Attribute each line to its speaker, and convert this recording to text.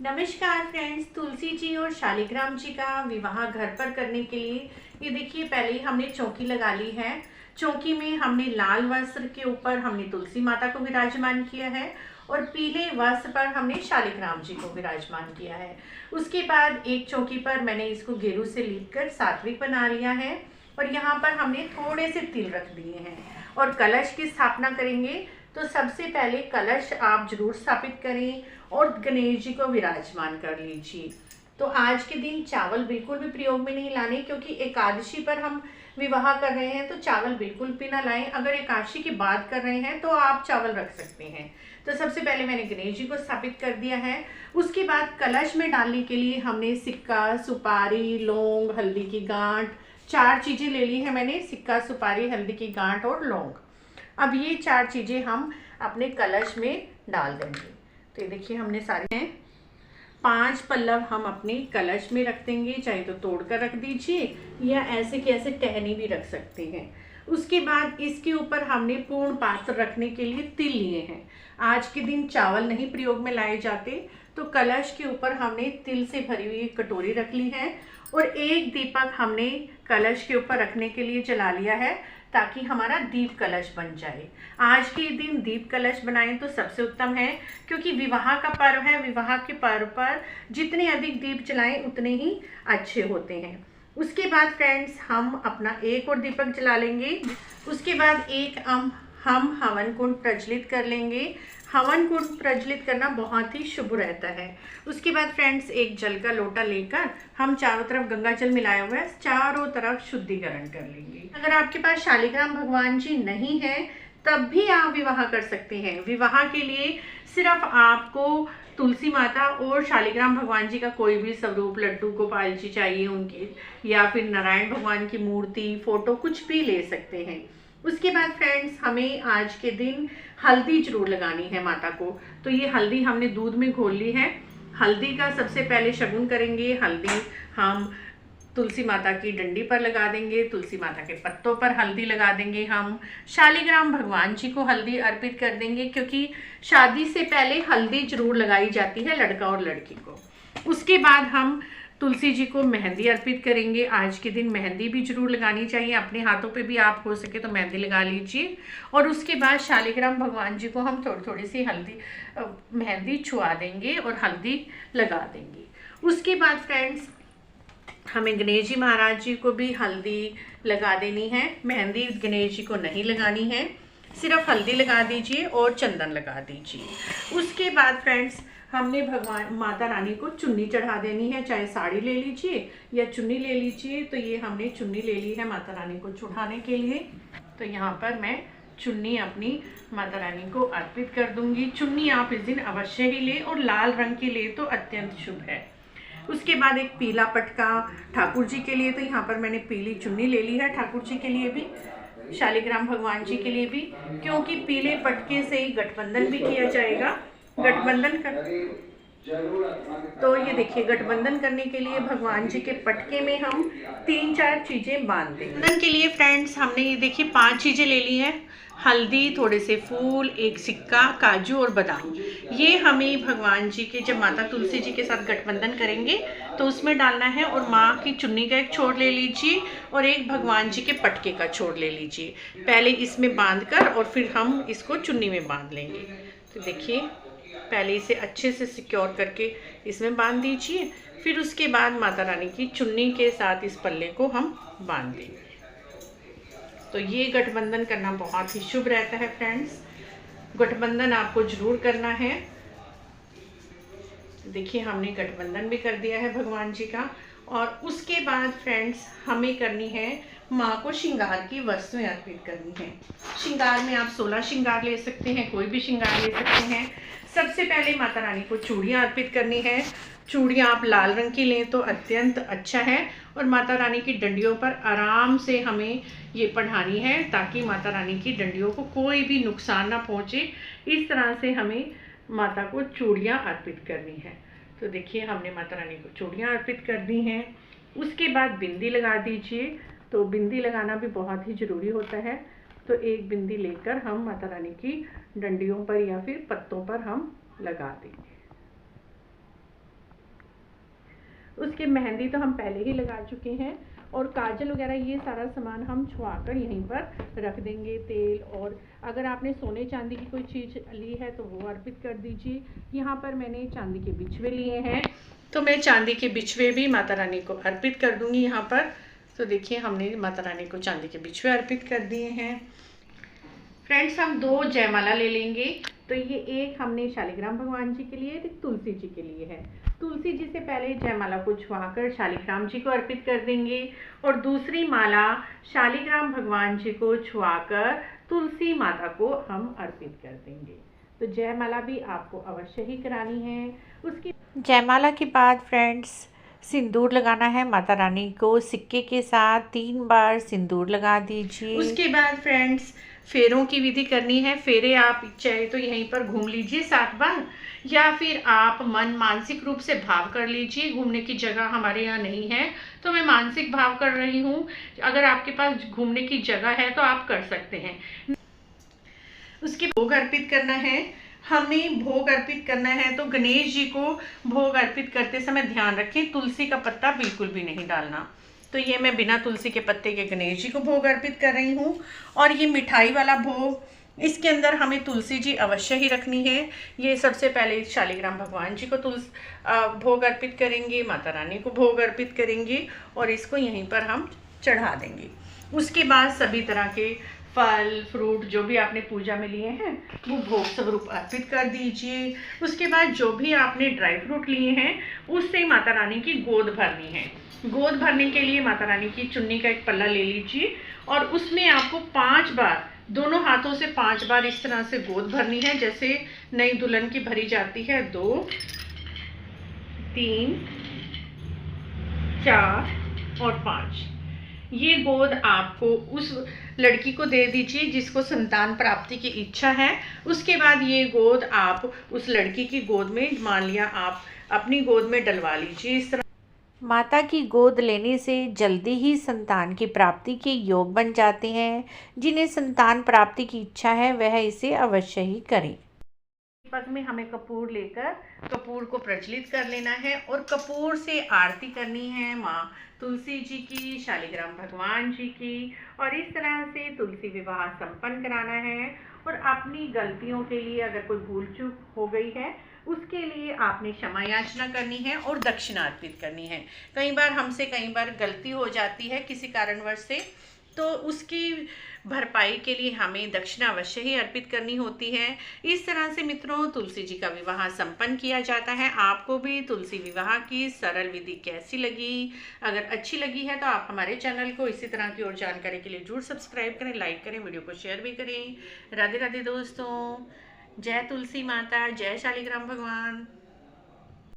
Speaker 1: नमस्कार फ्रेंड्स, तुलसी जी और शालिग्राम जी का विवाह घर पर करने के लिए ये देखिए, पहले ही हमने चौकी लगा ली है। चौकी में हमने लाल वस्त्र के ऊपर हमने तुलसी माता को विराजमान किया है और पीले वस्त्र पर हमने शालिग्राम जी को विराजमान किया है। उसके बाद एक चौकी पर मैंने इसको गेरू से लीप कर सात्विक बना लिया है और यहाँ पर हमने थोड़े से तिल रख दिए हैं और कलश की स्थापना करेंगे। तो सबसे पहले कलश आप जरूर स्थापित करें और गणेश जी को विराजमान कर लीजिए। तो आज के दिन चावल बिल्कुल भी प्रयोग में नहीं लाने, क्योंकि एकादशी पर हम विवाह कर रहे हैं तो चावल बिल्कुल भी ना लाएं। अगर एकादशी की बात कर रहे हैं तो आप चावल रख सकते हैं। तो सबसे पहले मैंने गणेश जी को स्थापित कर दिया है। उसके बाद कलश में डालने के लिए हमने सिक्का, सुपारी, लौंग, हल्दी की गांठ, 4 चीज़ें ले ली है मैंने। सिक्का, सुपारी, हल्दी की गांठ और लौंग। अब ये 4 चीज़ें हम अपने कलश में डाल देंगे। तो ये देखिए, हमने सारे हैं। 5 पल्लव हम अपने कलश में रख देंगे, चाहे तो तोड़ कर रख दीजिए या ऐसे के ऐसे टहनी भी रख सकते हैं। उसके बाद इसके ऊपर हमने पूर्ण पात्र रखने के लिए तिल लिए हैं। आज के दिन चावल नहीं प्रयोग में लाए जाते, तो कलश के ऊपर हमने तिल से भरी हुई एक कटोरी रख ली है और एक दीपक हमने कलश के ऊपर रखने के लिए जला लिया है, ताकि हमारा दीप कलश बन जाए। आज के दिन दीप कलश बनाएं तो सबसे उत्तम है, क्योंकि विवाह का पर्व है। विवाह के पर्व पर जितने अधिक दीप जलाएं उतने ही अच्छे होते हैं। उसके बाद फ्रेंड्स, हम अपना एक और दीपक जला लेंगे। उसके बाद एक हम हवन कुंड प्रज्वलित कर लेंगे। हवन कुंड प्रज्वलित करना बहुत ही शुभ रहता है। उसके बाद फ्रेंड्स, एक जल का लोटा लेकर हम चारों तरफ गंगा जल मिलाया हुआ है, चारों तरफ शुद्धिकरण कर लेंगे। अगर आपके पास शालिग्राम भगवान जी नहीं है तब भी आप विवाह कर सकते हैं। विवाह के लिए सिर्फ आपको तुलसी माता और शालिग्राम भगवान जी का कोई भी स्वरूप, लड्डू गोपाल जी चाहिए उनके, या फिर नारायण भगवान की मूर्ति, फोटो, कुछ भी ले सकते हैं। उसके बाद फ्रेंड्स, हमें आज के दिन हल्दी जरूर लगानी है माता को। तो ये हल्दी हमने दूध में घोल ली है। हल्दी का सबसे पहले शगुन करेंगे। हल्दी हम तुलसी माता की डंडी पर लगा देंगे, तुलसी माता के पत्तों पर हल्दी लगा देंगे। हम शालिग्राम भगवान जी को हल्दी अर्पित कर देंगे, क्योंकि शादी से पहले हल्दी जरूर लगाई जाती है लड़का और लड़की को। उसके बाद हम तुलसी जी को मेहंदी अर्पित करेंगे। आज के दिन मेहंदी भी जरूर लगानी चाहिए। अपने हाथों पे भी आप हो सके तो मेहंदी लगा लीजिए। और उसके बाद शालिग्राम भगवान जी को हम थोड़ी थोड़ी सी मेहंदी छुआ देंगे और हल्दी लगा देंगे। उसके बाद फ्रेंड्स, हमें गणेश जी महाराज जी को भी हल्दी लगा देनी है। मेहंदी गणेश जी को नहीं लगानी है, सिर्फ हल्दी लगा दीजिए और चंदन लगा दीजिए। उसके बाद फ्रेंड्स, हमने भगवान माता रानी को चुन्नी चढ़ा देनी है। चाहे साड़ी ले लीजिए या चुन्नी ले लीजिए। तो ये हमने चुन्नी ले ली है माता रानी को चढ़ाने के लिए। तो यहाँ पर मैं चुन्नी अपनी माता रानी को अर्पित कर दूंगी। चुन्नी आप इस दिन अवश्य ही ले और लाल रंग की ले तो अत्यंत शुभ है। उसके बाद एक पीला पटका ठाकुर जी के लिए, तो यहाँ पर मैंने पीली चुन्नी ले ली है ठाकुर जी के लिए भी, शालिग्राम भगवान जी के लिए भी, क्योंकि पीले पटके से ही गठबंधन भी किया जाएगा। गठबंधन कर तो ये देखिए, गठबंधन करने के लिए भगवान जी के पटके में हम 3-4 चीजें बांध देंगे। गठबंधन के लिए फ्रेंड्स, हमने ये देखिए 5 चीजें ले ली हैं। हल्दी, थोड़े से फूल, एक सिक्का, काजू और बादाम। ये हमें भगवान जी के, जब माता तुलसी जी के साथ गठबंधन करेंगे तो उसमें डालना है। और माँ की चुन्नी का एक छोर ले लीजिए और एक भगवान जी के पटके का छोर ले लीजिए। पहले इसमें बांध कर और फिर हम इसको चुन्नी में बांध लेंगे। तो देखिए, पहले इसे अच्छे से सिक्योर करके इसमें बांध दीजिए। फिर उसके बाद माता रानी की चुन्नी के साथ इस पल्ले को हम बांध देंगे। तो ये गठबंधन करना बहुत ही शुभ रहता है फ्रेंड्स। गठबंधन आपको जरूर करना है। देखिए, हमने गठबंधन भी कर दिया है भगवान जी का। और उसके बाद फ्रेंड्स, हमें करनी है माँ को श्रृंगार की वस्तुएं अर्पित करनी है। श्रृंगार में आप 16 श्रृंगार ले सकते हैं, कोई भी श्रृंगार ले सकते हैं। सबसे पहले माता रानी को चूड़ियाँ अर्पित करनी है। चूड़ियाँ आप लाल रंग की लें तो अत्यंत अच्छा है। और माता रानी की डंडियों पर आराम से हमें ये पढ़ानी है, ताकि माता रानी की डंडियों को कोई भी नुकसान ना पहुँचे। इस तरह से हमें माता को चूड़ियाँ अर्पित करनी है। तो देखिए, हमने माता रानी को चूड़ियाँ अर्पित कर दी हैं। उसके बाद बिंदी लगा दीजिए। तो बिंदी लगाना भी बहुत ही ज़रूरी होता है। तो एक बिंदी लेकर हम माता रानी की डंडियों पर या फिर पत्तों पर हम लगा देंगे। उसके मेहंदी तो हम पहले ही लगा चुके हैं, और काजल वगैरह ये सारा सामान हम छुआकर यहीं पर रख देंगे। तेल, और अगर आपने सोने चांदी की कोई चीज़ ली है तो वो अर्पित कर दीजिए। यहाँ पर मैंने चांदी के बिछवे लिए हैं, तो मैं चांदी के बिछवे भी माता रानी को अर्पित कर दूँगी यहाँ पर। तो देखिए हमने माता रानी को चांदी के बिछवे अर्पित कर दिए हैं। फ्रेंड्स, हम 2 जयमाला ले लेंगे। तो ये एक हमने शालिग्राम भगवान जी के लिए, एक तुलसी जी के लिए है। तुलसी जी से पहले जयमाला को छुआकर शालिग्राम जी को अर्पित कर देंगे, और दूसरी माला शालिग्राम भगवान जी को छुआकर तुलसी माता को हम अर्पित कर देंगे। तो जयमाला भी आपको अवश्य ही करानी है। उसकी जयमाला के बाद फ्रेंड्स सिंदूर लगाना है माता रानी को। सिक्के के साथ 3 बार सिंदूर लगा दीजिए। उसके बाद फ्रेंड्स फेरों की विधि करनी है। फेरे आप चाहे तो यहीं पर घूम लीजिए 7 बार, या फिर आप मानसिक रूप से भाव कर लीजिए। घूमने की जगह हमारे यहाँ नहीं है तो मैं मानसिक भाव कर रही हूँ। अगर आपके पास घूमने की जगह है तो आप कर सकते हैं। उसके भोग अर्पित करना है। हमें भोग अर्पित करना है तो गणेश जी को भोग अर्पित करते समय ध्यान रखें तुलसी का पत्ता बिल्कुल भी नहीं डालना। तो ये मैं बिना तुलसी के पत्ते के गणेश जी को भोग अर्पित कर रही हूँ। और ये मिठाई वाला भोग, इसके अंदर हमें तुलसी जी अवश्य ही रखनी है। ये सबसे पहले शालिग्राम भगवान जी को भोग अर्पित करेंगे, माता रानी को भोग अर्पित करेंगे, और इसको यहीं पर हम चढ़ा देंगे। उसके बाद सभी तरह के फल फ्रूट जो भी आपने पूजा में लिए हैं वो भोग स्वरूप अर्पित कर दीजिए। उसके बाद जो भी आपने ड्राई फ्रूट लिए हैं उससे माता रानी की गोद भरनी है। गोद भरने के लिए माता रानी की चुन्नी का एक पल्ला ले लीजिए, और उसमें आपको 5 बार, दोनों हाथों से 5 बार इस तरह से गोद भरनी है, जैसे नई दुल्हन की भरी जाती है। 2 3 4 और 5। ये गोद आपको उस लड़की को दे दीजिए जिसको संतान प्राप्ति की इच्छा है। उसके बाद ये गोद आप उस लड़की की गोद में, मान लिया आप अपनी गोद में डलवा लीजिए। इस तरह माता की गोद लेने से जल्दी ही संतान की प्राप्ति के योग बन जाते हैं। जिन्हें संतान प्राप्ति की इच्छा है वह इसे अवश्य ही करें। पग में हमें कपूर लेकर कपूर को प्रज्वलित कर लेना है, और कपूर से आरती करनी है माँ तुलसी जी की, शालिग्राम भगवान जी की, और इस तरह से तुलसी विवाह संपन्न कराना है। और अपनी गलतियों के लिए अगर कोई भूल चूक हो गई है उसके लिए आपने क्षमा याचना करनी है और दक्षिणा अर्पित करनी है। कई बार गलती हो जाती है किसी कारणवश से, तो उसकी भरपाई के लिए हमें दक्षिणा अवश्य ही अर्पित करनी होती है। इस तरह से मित्रों तुलसी जी का विवाह संपन्न किया जाता है। आपको भी तुलसी विवाह की सरल विधि कैसी लगी? अगर अच्छी लगी है तो आप हमारे चैनल को इसी तरह की और जानकारी के लिए जरूर सब्सक्राइब करें, लाइक करें, वीडियो को शेयर भी करें। राधे राधे दोस्तों, जय तुलसी माता, जय शालिग्राम भगवान।